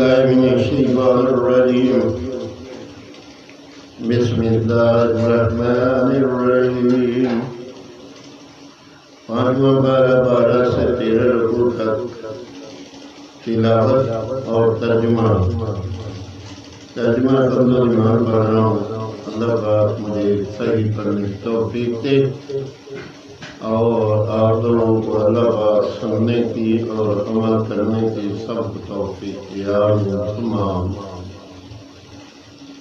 من الشيطان الرجيم. بسم الله الرحمن الرحيم. 5واں پارہ 12 سے 13 رکوع تک تلاوت اور ترجمہ کمزور ایمان پڑھ رہا ہوں. اللہ پاک مجھے صحیح پڑھنے کی توفیق دے اور آپ لوگوں کو اللہ پاک سننے کی اور عمل کرنے کی سب توفیق دے. آمین.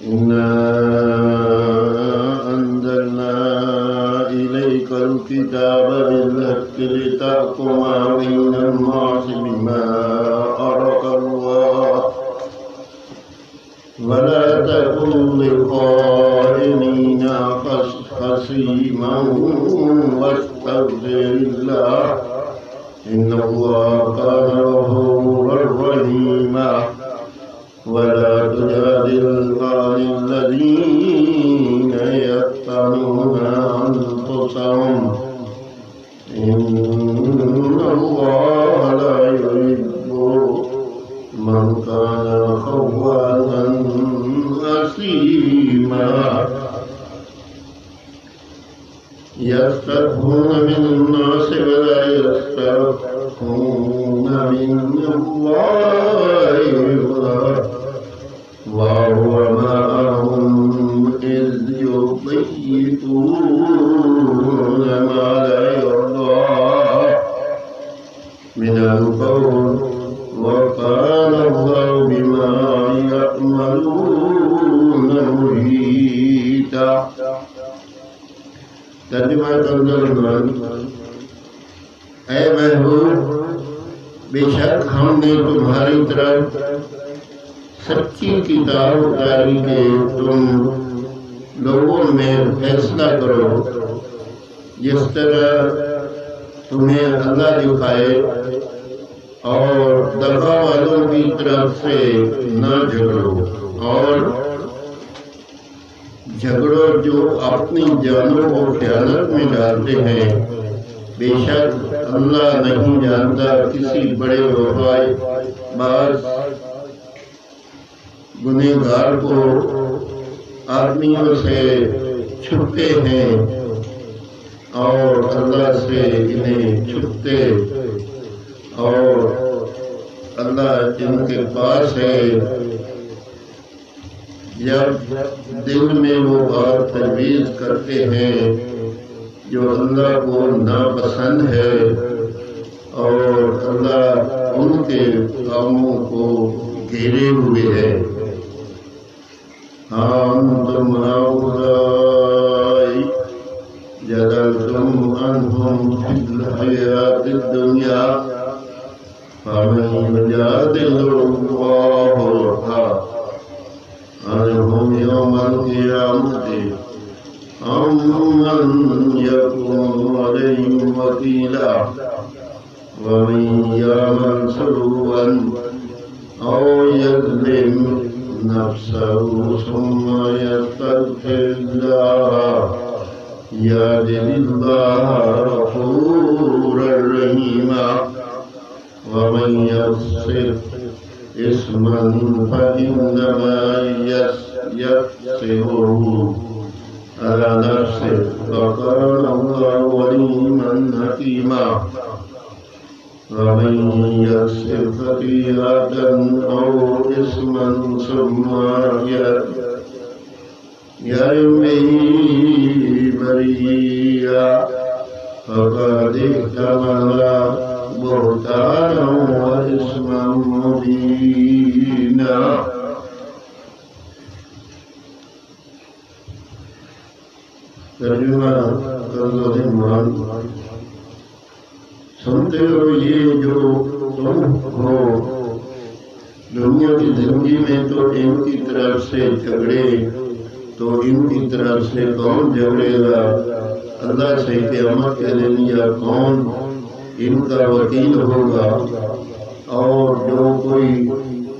اِنَّا أَنزَلْنَا إِلَيْكَ الْكِتَابَ بِالْحَقِّ لِتَحْكُمَ بَيْنَ النَّاسِ بِمَا أَرَاكَ اللَّهُ وَلَا تَكُن لِّلْخَائِنِينَ خَصِيمًا وَاسْتَغْفِرِ اللَّهَ إِنَّ اللَّهَ كَانَ غَفُورًا رَّحِيمًا. وَلَا تُجَادِلْ عَنِ الَّذِينَ يَقْتُلُونَ أَنفُسَهُمْ إِنَّ اللَّهَ لَا يُحِبُّ مَنْ كَانَ خَوَّانًا أَثِيمًا. يَسْتَخْفُونَ مِنَ النَّاسِ وَلَا يَسْتَخْفُونَ مِنَ اللَّهِ وَهُوَ مَعَهُمْ إِذْ يُبَيِّتُونَ مَا لَا يَرْضَىٰ مِنَ الْقَوْلِ وَكَانَ اللَّهُ بِمَا يَعْمَلُونَ مُحِيطًا. ترجمہ ایمان. اے محبوب، بے شک ہم نے تمہاری طرف سچی کتاب اتاری کہ تم لوگوں میں فیصلہ کرو جس طرح تمہیں اللہ دکھائے، اور دغا والوں کی طرف سے نہ جھگڑو، اور جھگڑو جو اپنی جانوں کو خیانت میں ڈالتے ہیں. بے شک اللہ نہیں جانتا کسی بڑے باز گنہگار کو آدمیوں سے چھپتے ہیں اور اللہ سے انہیں چھپتے، اور اللہ ان کے پاس ہے. جب دل میں وہ بات تجویز کرتے ہیں جو اللہ کو ناپسند ہے، اور اللہ ان کے کاموں کو گھیرے ہوئے ہے. أَنْتُمْ هَؤُلَاءِ جَادَلْتُمْ عَنْهُمْ فِي الْحَيَاةِ الدُّنْيَا فَمَنْ يُجَادِلُ اللَّهَ عَنْهُمْ يَوْمَ الْقِيَامَةِ أَمْ مَنْ يَكُونُ عَلَيْهِمْ وَكِيلًا. وَمَنْ يَعْمَلْ سُوءًا أَوْ يَظْلِمْ نَفْسَهُ ثُمَّ يَسْتَغْفِرِ اللَّهَ يَجِدِ اللَّهَ غَفُورًا رَّحِيمًا. وَمَنْ يَكْسِبْ إِثْمًا فَإِنَّمَا يَكْسِبُهُ على نفسه وكان الله عليما حكيما. ومن يكسب خطيئة أو إثما ثم يرم به بريئا فقد احتمل بهتانا وإثما مبينا. ترجمہ کمزور ایمان. سنتے ہو یہ جو تم ہو دنیا کی زندگی میں، تو ان کی طرف سے جھگڑے تو ان کی طرف سے کون جھگڑے گا اللہ سے قیامت کے دن، یا کون ان کا وکیل ہوگا؟ اور جو کوئی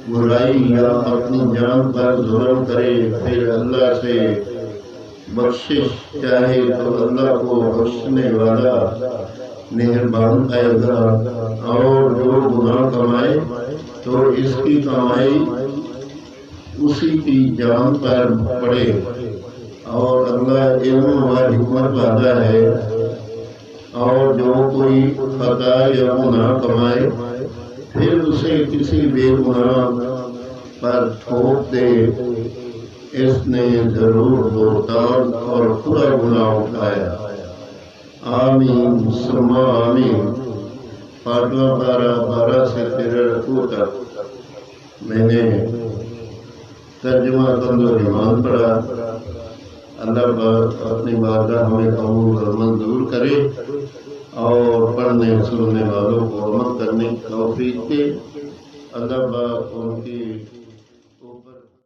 برائی یا اپنی جان پر ظلم کرے پھر اللہ سے بخشش چاہے تو اللہ کو بخشنے والا مہربان آئے گا، اور جو گناہ کمائے تو اس کی کمائی اسی کی جان پر پڑے، اور اللہ علم و حکمت والا ہے، اور جو کوئی خطا یا گناہ کمائے پھر اسے کسی بے گناہ پر ٹھوک دے، اس نے ضرور بہتان اور پورا گناہ اٹھایا۔ آمین ثم آمین۔ فاطمہ 12 سے 13 رکوع تک میں نے ترجمہ کنز ایمان پڑھا۔ اللہ پاک اپنی بارگاہ ہمیں قبول اور منظور کرے اور پڑھنے سننے والوں کو عمل کرنے کی توفیق دے۔ اللہ پاک ان کی